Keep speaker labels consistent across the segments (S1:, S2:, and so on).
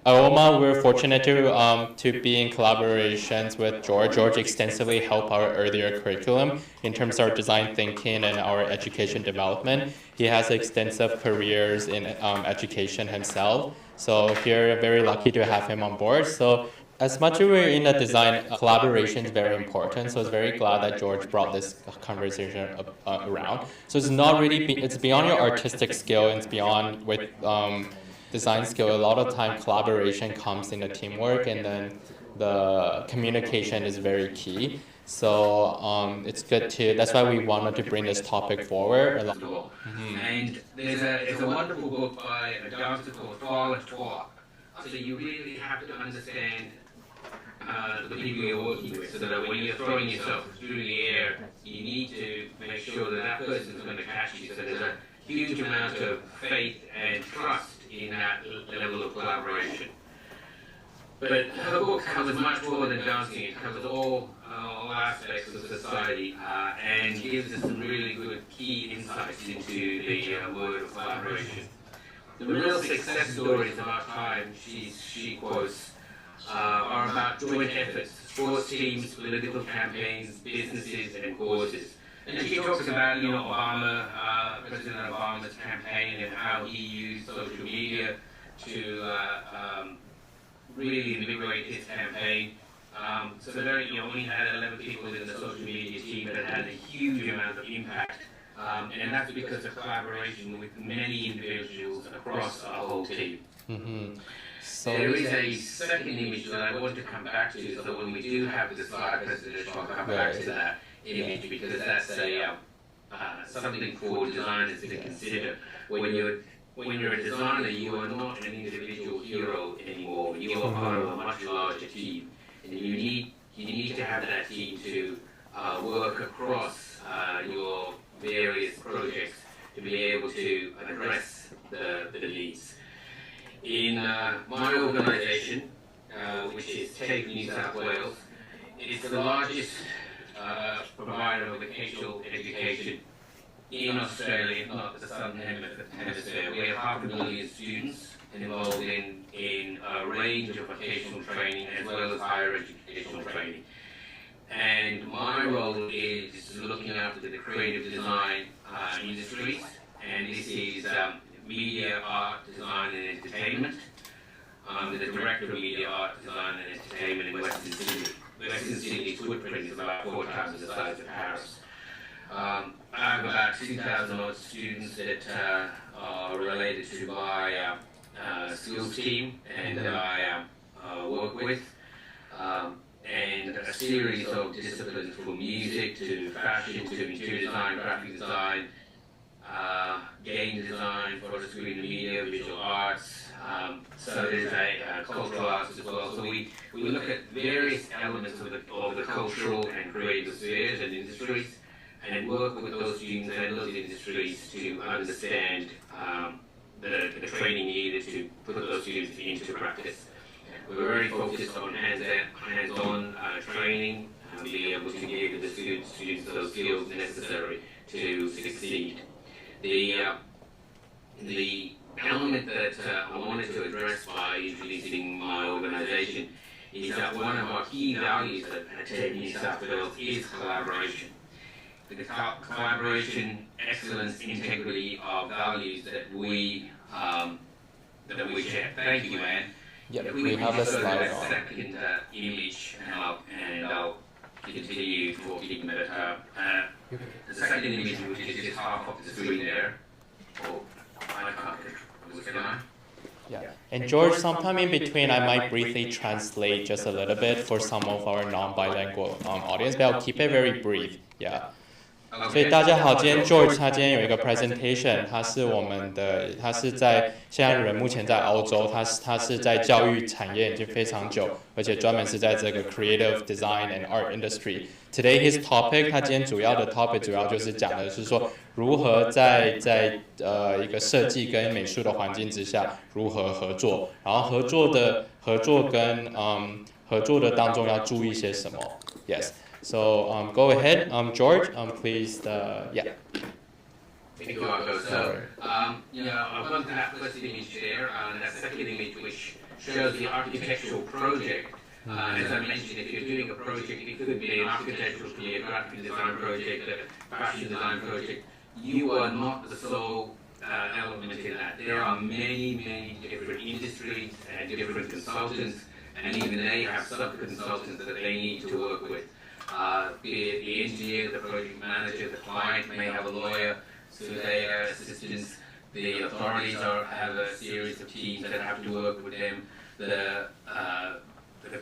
S1: IOMA, we're fortunate to be in collaborations with George. George extensively helped our earlier curriculum in terms of our design thinking and our education development. He has extensive careers in education himself. So here, very lucky to have him on board. So as much as we're in a design, collaboration is very important. So I was very glad that George brought this conversation around. So it's not really, it's beyond your artistic skill, and it's beyond with design skill. A lot of time collaboration comes in the teamwork, and then the communication is very key. So it's good to, that's why we wanted to bring this topic forward.
S2: And there's a wonderful book by a dancer called Kwantlen Polytechnic. So you really have to understand the people you're working with, so that when you're throwing yourself through the air, you need to make sure that that person is going to catch you. So there's a huge amount of faith and trust in that level of collaboration. But her book covers much more than dancing. It covers all aspects of society and gives us some really good key insights into the word of collaboration. The real success stories of our time, she quotes, are about joint efforts, sports teams, political campaigns, businesses, and causes. And she talks about, Obama, President Obama's campaign, and how he used social media to really invigorate his campaign. So there, we had 11 people in the social media team that had a huge amount of impact. And that's because of collaboration with many individuals across our whole team. So there is a second image that I want to come back to, so when we do have the slide presentation, I'll come back to that image, because that's a something for designers to consider. When you're a designer, you are not an individual hero anymore. You are part of a much larger team, and you need to have that team to work across your various projects to be able to address the needs. In my organisation, which is TAFE New South Wales, it's the largest provider of vocational education in Australia, if not the Southern Hemisphere. We have 500,000 students involved in a range of vocational training as well as higher educational training. And my role is looking after the creative design industries, and this is media, art, design and entertainment. I'm the Director of Media, Art, Design and Entertainment in Western Sydney. Western Sydney's footprint is about 4 times the size of Paris. I have about 2,000 odd students that are related to my skills team and that I work with. And a series of disciplines from music to fashion to interior design, graphic design, game design, photo screen media, visual arts. So there's a cultural arts as well. So we look at various elements of the cultural and creative spheres and industries, and work with those students and those industries to understand the training needed to put those students into practice. We're very focused on hands-on training, being able to give the students those skills necessary to succeed. The element that I wanted to address by introducing my organisation is that one of our key values at TAFE New South Wales is collaboration. The collaboration, excellence, integrity are values that we share. Thank you, Anne.
S1: Yep, we have a slide on.
S2: Second image, and I'll continue talking, but the second image, which is just half of the screen there. Oh, I can't. Can I?
S1: Yeah. And George, sometime in between, I might briefly translate just a little bit for some of our non-bilingual audience, but I'll keep it very brief. Yeah. 所以大家好，今天 George 他今天有一个 presentation， 他是在现在人目前在欧洲，他是在教育产业已经非常久，而且专门是在这个 creative design and art industry. Today his topic， 他今天主要的 topic 主要就是讲的是说如何在一个设计跟美术的环境之下如何合作，然后合作的当中要注意些什么 ？Yes. So go ahead, George. Please, yeah.
S2: Thank you, Marco. So, I've gone to that first image there, and that second image, which shows the architectural project. As I mentioned, if you're doing a project, it could be an architectural, could be a graphic design project, a fashion design project. You are not the sole element in that. There are many, many different industries and different consultants, and even they have sub-consultants that they need to work with. Be it the engineer, the project manager, the client may have a lawyer, surveyor, assistants. The authorities have a series of teams that have to work with them. The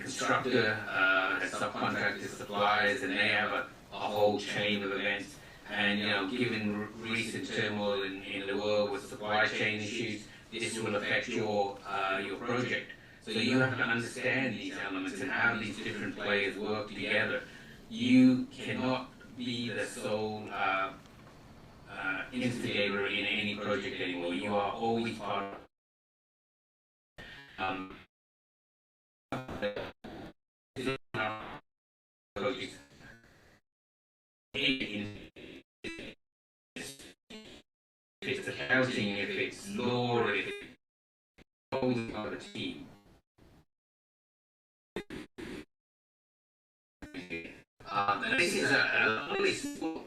S2: constructor has subcontractors, suppliers, and they have a whole chain of events. And given recent turmoil in the world with supply chain issues, this will affect your project. So you have to understand these elements and how these different players work together. You cannot be the sole instigator in any project anymore. You are always part of projects. If it's accounting, if it's law, if it's always part of a team. And this is a really simple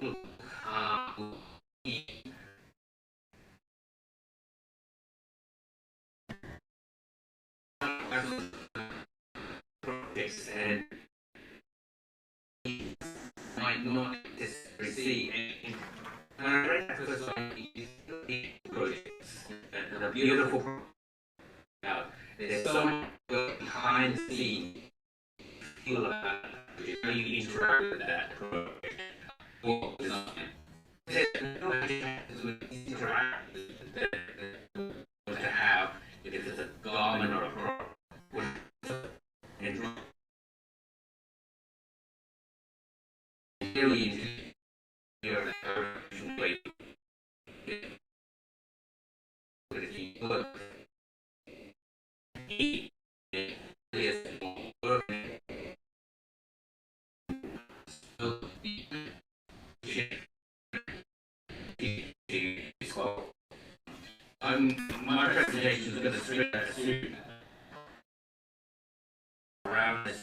S2: projects, and might not necessarily see anything. And I read that first time these projects and a beautiful project. There's so much work behind the scenes. Feel about how you interact with that project. Or design. There's no interact to have if it's a garment or a product. And really into your way. My presentation is going to strip around this.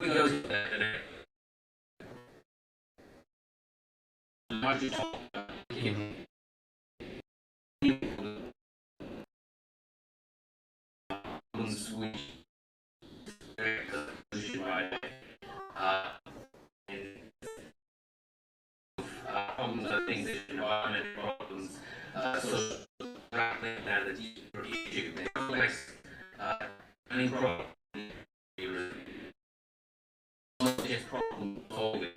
S2: We go to problems are things that environment problems, social that are deeper issue, complex, any problem, not just problem solving.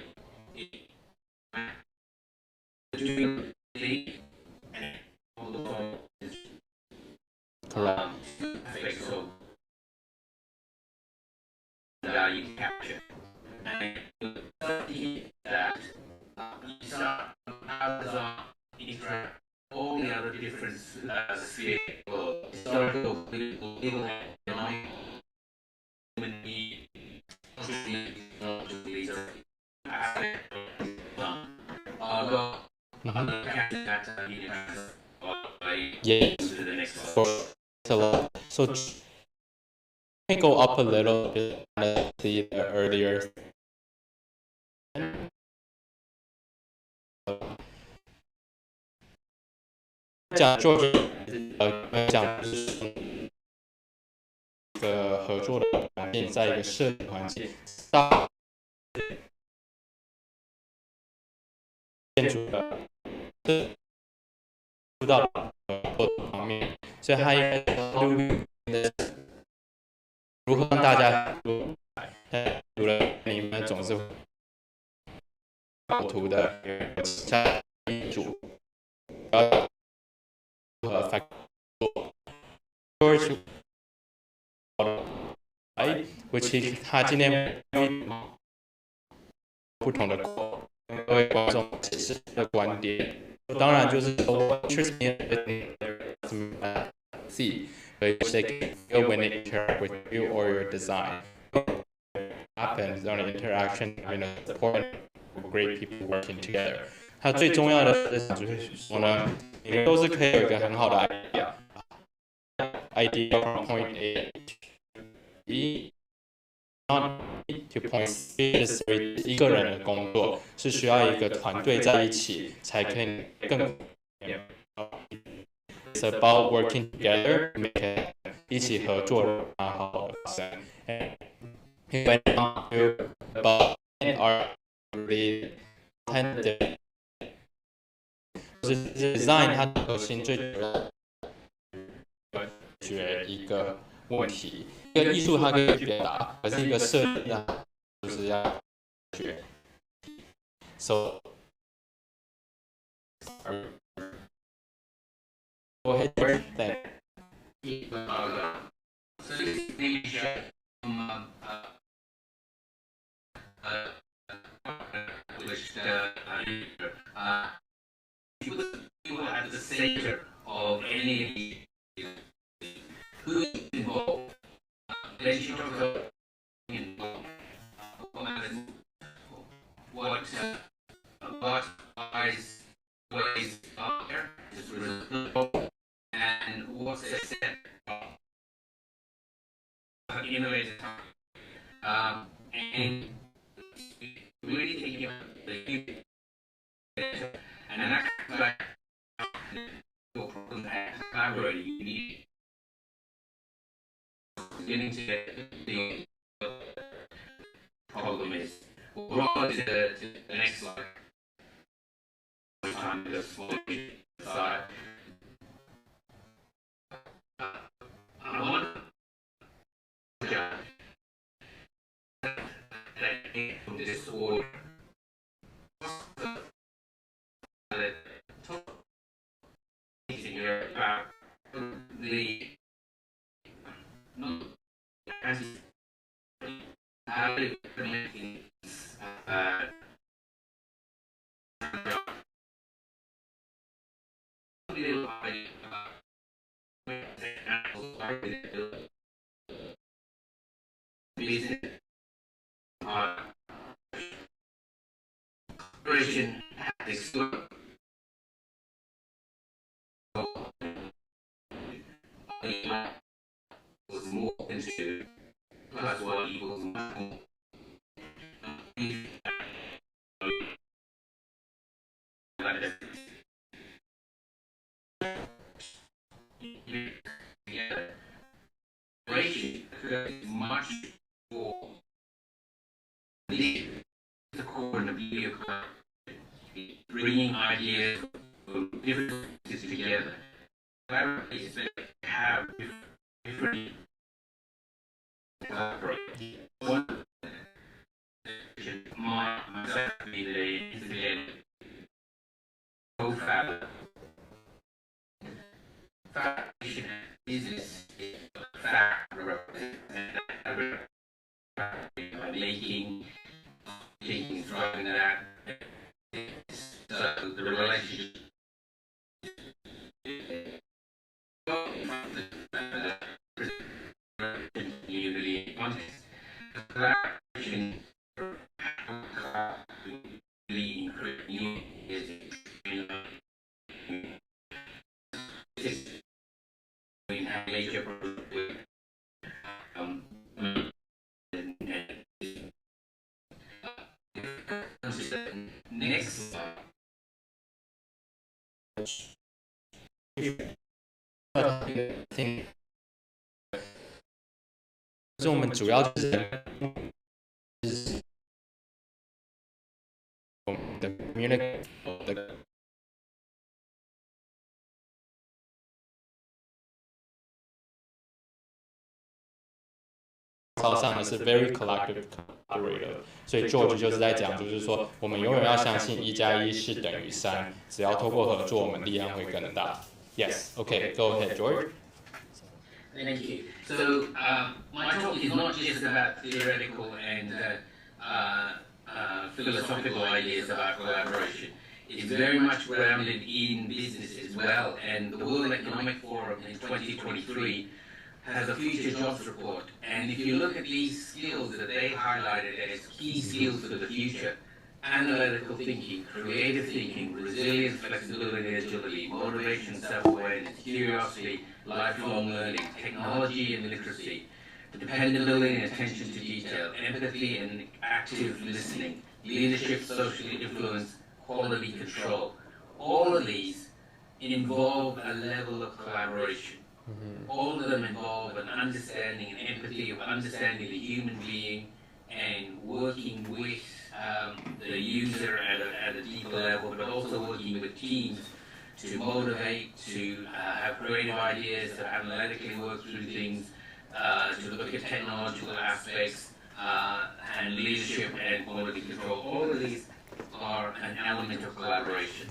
S1: Correct.
S2: So value capture. And that how does our interact all the other different spheres, historical, political, legal, economic, human need, these are I'll go capture that
S1: Yes.
S2: to the next
S1: So can go up a little bit and see the earlier.讲就是讲一个合作的环境，在一个设计环境，大建筑的辅导方面，所以它应该如何让大家读了你们总是构图的下主。George which 他今天不同的各位观众解释的观点，当然就是说 see which they can feel when they interact with you or your design. Happens on an interaction, support great people working together. 它最重要的就是说呢，你都是可以有一个很好的 idea， idea from point A to B, not to point C 是一个人的工作，是需要一个团队在一起才可以更。It's about working together to make it 一起合作然后好的发生。He went on to about our really intended 就是 design 它的核心最主要解决一个问题，一个艺术它可以表达，可是一个设计它就是要解决。So go ahead, then.
S2: You at the center of any who is involved. Then she talks about what ways are there and what's the set innovative and really thinking about the future and that's like your problem that collaborating you need getting to the problem is we're on to the next slide. Time to just side. I want from this order. The as how making operation was more into plus one equals one. Much more the core and the beauty of bringing ideas from different places together. Collaborators that have different one myself be the incident co-founder. Foundation business by making driving that so the relationship unity context collaboration really new major next
S1: think 是我们主要就是我们的 community 的操上的是 very collective collaborator， 所以 George 就是在讲，就是说我们永远要相信1+1是等于3，只要透过合作，我们力量会更大。Yes, okay, go ahead, George.
S2: Thank you. So my talk is not just about theoretical and philosophical ideas about collaboration. It's very much grounded in business as well. And the World Economic Forum in 2023 has a future jobs report. And if you look at these skills that they highlighted as key skills for the future, analytical thinking, creative thinking, resilience, flexibility, agility, motivation, self-awareness, curiosity, lifelong learning, technology and literacy, dependability and attention to detail, empathy and active listening, leadership, social influence, quality control. All of these involve a level of collaboration. All of them involve an understanding and empathy of understanding the human being and working with the user at a deeper level, but also working with teams to motivate, to have creative ideas, to analytically work through things, to look at technological aspects, and leadership and quality control. All of these are an element of collaboration.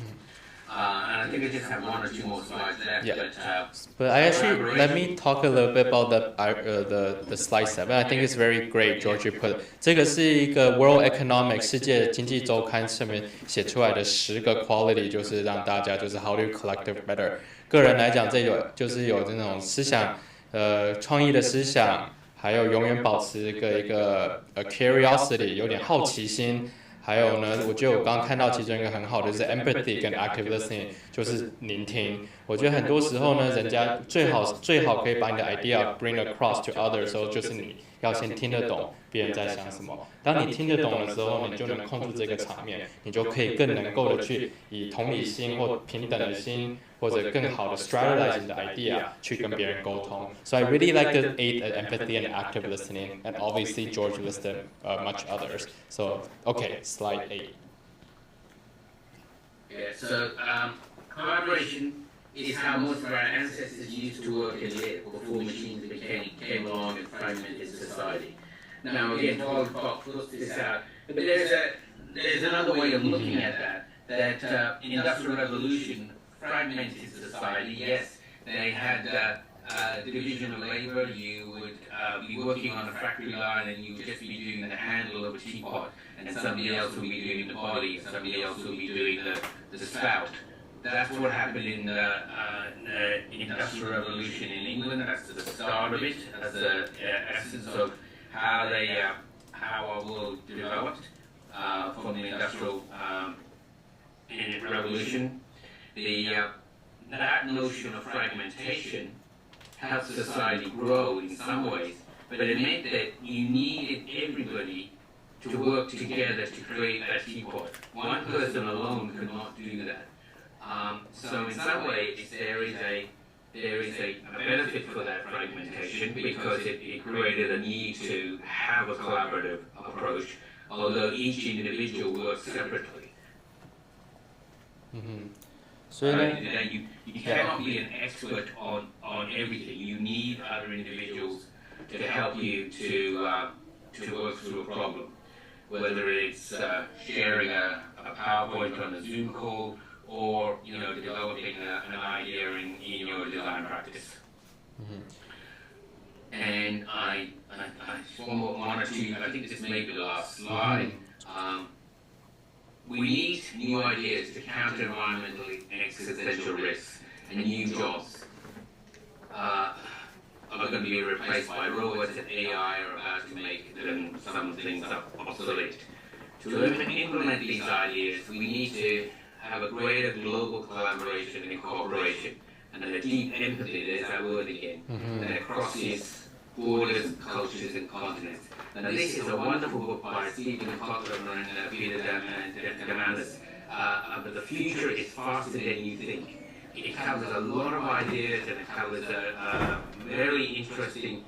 S2: And I think I just have one or two more slides left.
S1: Yeah. But I actually, let me talk a little bit about the slide 7. I think it's very great, George, you put. 这个是一个 World Economic 世界经济周刊上面写出来的10个 quality， 就是让大家就是 how to collective better。个人来讲，这有就是有这种思想，创意的思想，还有永远保持一个curiosity， 有点好奇心。还有呢，我觉得我刚刚看到其中一个很好的就是 empathy 跟 active listening， 就是聆听。我觉得很多时候呢，人家最好可以把你的 idea bring across to others 的时候，就是你要先听得懂别人在想什么。当你听得懂的时候，你就能控制这个场面，你就可以更能够的去以同理心或平等的心，或者更好的 strategize 你的 idea 去跟别人沟通。So I really like the 8 empathy and active listening, and obviously George listed much others. So okay, slide 8.
S2: Yeah, so collaboration is how most of our ancestors used to work and live before machines came along and fragmented society. Now again, Paul puts this out, but there's another way of looking at that industrial revolution fragmented society. Yes, they had division of labor. You would be working on a factory line and you would just be doing the handle of a teapot, and somebody else would be doing the body, and somebody else would be doing the spout. That's what happened in the Industrial Revolution in England. That's the start of it. That's the essence of how our world developed from the Industrial Revolution. That notion of fragmentation helped society grow in some ways, but it meant that you needed everybody to work together to create that teapot. One person alone could not do that. So in some ways, there is a benefit for that fragmentation because it created a need to have a collaborative approach, although each individual works separately.
S1: So
S2: you cannot be an expert on everything. You need other individuals to help you to work through a problem, whether it's sharing a PowerPoint on a Zoom call, or developing an idea in your design practice. And I one or two. I think this may be the last slide. We need new ideas to counter environmental and existential risks, and new jobs are going to be replaced by robots, and AI are about to make some things obsolete. To implement these ideas, we need to have a greater global collaboration and cooperation, and a deep empathy, there's that word again, that crosses borders, cultures, and continents. Now this is a wonderful book by Stephen Kwantlen and Peter Diamandis, but the future is faster than you think. It covers a lot of ideas, and it covers very interesting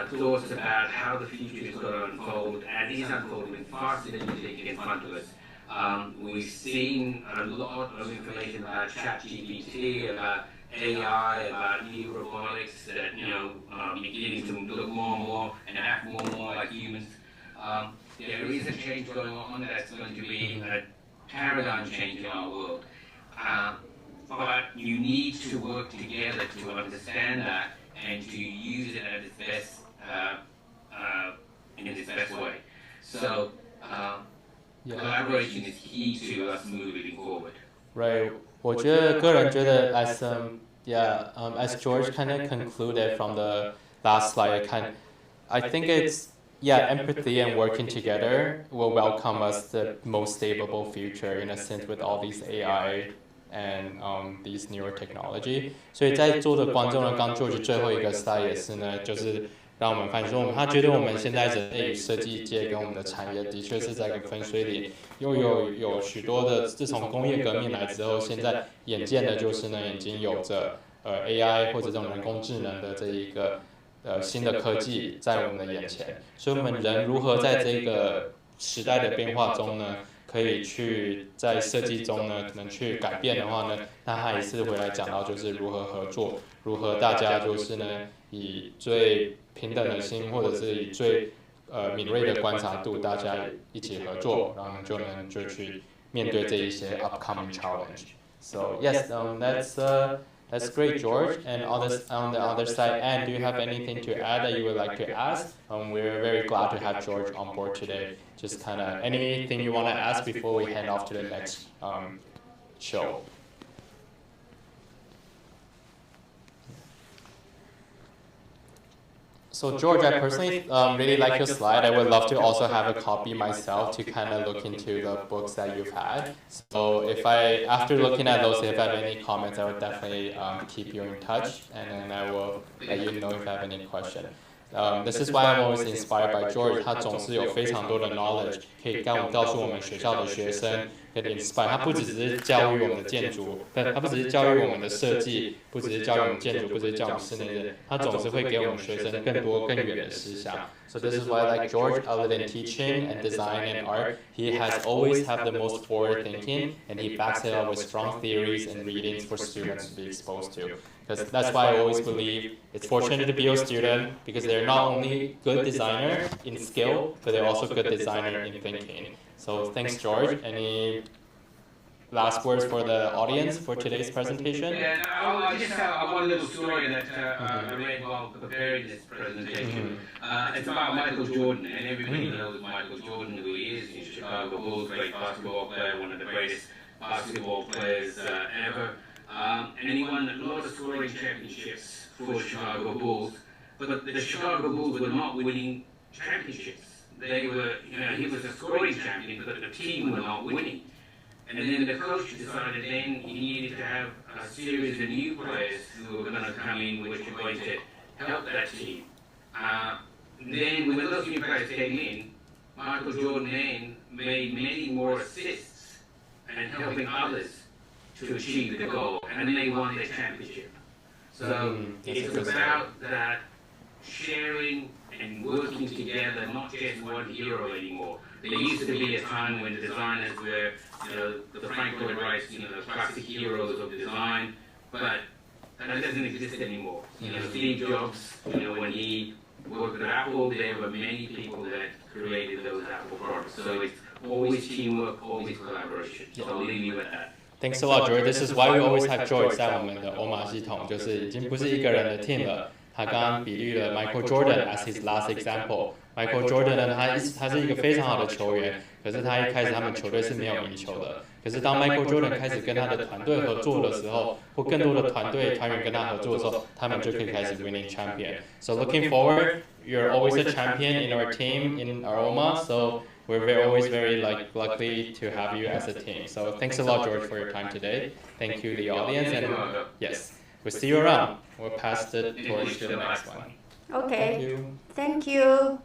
S2: thoughts about how the future is going to unfold, and is unfolding faster than you think in front of us. We've seen a lot of information about ChatGPT, about AI, about new robotics that beginning to look more and more and act more and more like humans. There is a change going on that's going to be a paradigm change in our world. But you need to work together to understand that and to use it at its best in its best way. So. Collaboration is key to us moving forward.
S1: Right. 我觉得个人觉得 as George kind of concluded from the last slide, I think it's empathy and working together will welcome us the most stable future in a sense with all these AI and these newer technology. 所以在做的观众呢，刚 George 最后一个 slide 也是呢，就是让我们发现说，他觉得我们现在人类与设计界跟我们的产业的确是在一个分水岭，又有许多的，自从工业革命来之后，现在眼见的就是呢，已经有着AI 或者这种人工智能的这一个新的科技在我们的眼前，所以我们人如何在这个时代的变化中呢，可以去在设计中呢，可能去改变的话呢，那他也是回来讲到就是如何合作，如何大家就是呢，以最平等的心，或者是以最敏锐的观察度，大家一起合作，然后就去面对这一些 upcoming challenge. So yes, that's great, George. And on the other side, Anne, do you have anything to add that you would like to ask? We're very glad to have George on board today. Just kind of anything you want to ask before we hand off to the next show. So George, I personally really like your slide. I would love to also have a copy myself to kind of look into the books that you've had. So after looking at those, if I have any comments, I would definitely keep you in touch, and then I will let you know if I have any questions. This is why I'm always inspired by George. 他总是有非常多的 knowledge 可以告诉我们学校的学生，可以 inspire。他不只是教育我们的建筑，他不只是教育我们的设计，不只是教育我们建筑，不只是教我们室内的，他总是会给我们学生更多更远的思想。So this is why I like George, other than teaching and design and art, he has always had the most forward thinking, and he backs it up with strong theories and readings for students to be exposed to. Because that's why I always believe it's fortunate to be a student, because they're not only good designer in skill, but they're also good designer in thinking. So thanks, George. Any last words for the audience for today's presentation?
S2: Yeah, I just have one little story that I read while preparing this presentation. It's about Michael Jordan, and everybody knows Michael Jordan, who he is. He's a Chicago Bulls, great basketball player, one of the greatest basketball players ever. And he won a lot of scoring championships for the Chicago Bulls, but the Chicago Bulls were not winning championships. They were, he was a scoring champion, but the team were not winning. And then the coach decided then he needed to have a series of new players who were going to come in, which were going to help that team. Then when those new players came in, Michael Jordan then made many more assists and helping others to achieve the goal, and then they won their championship. So it's about that sharing and working together, not just one hero anymore. There used to be a time when the designers were, the Frank Lloyd Wrights, the classic heroes of design, but that doesn't exist anymore. Steve Jobs, when he worked at Apple, there were many people that created those Apple products. So it's always teamwork, always collaboration. So I'll leave you with that.
S1: Thanks a lot, George. This is why we always have George 在我们的欧玛系统，就是已经不是一个人的 team 了。他刚刚比喻了 Michael Jordan as his last example. Michael Jordan 呢，他是一个非常好的球员，可是他一开始他们球队是没有赢球的。可是当 Michael Jordan 开始跟他的团队合作的时候，或更多的团员跟他合作的时候，他们就可以开始 winning champion. So looking forward, you're always a champion in our team in Aroma. So we're always very lucky to have you as a team. So thanks a lot, George, for your time today. Thank you, the audience, and yes, we'll see you around. We'll pass the torch to the next one.
S3: Okay.
S1: Thank you.
S3: Thank you.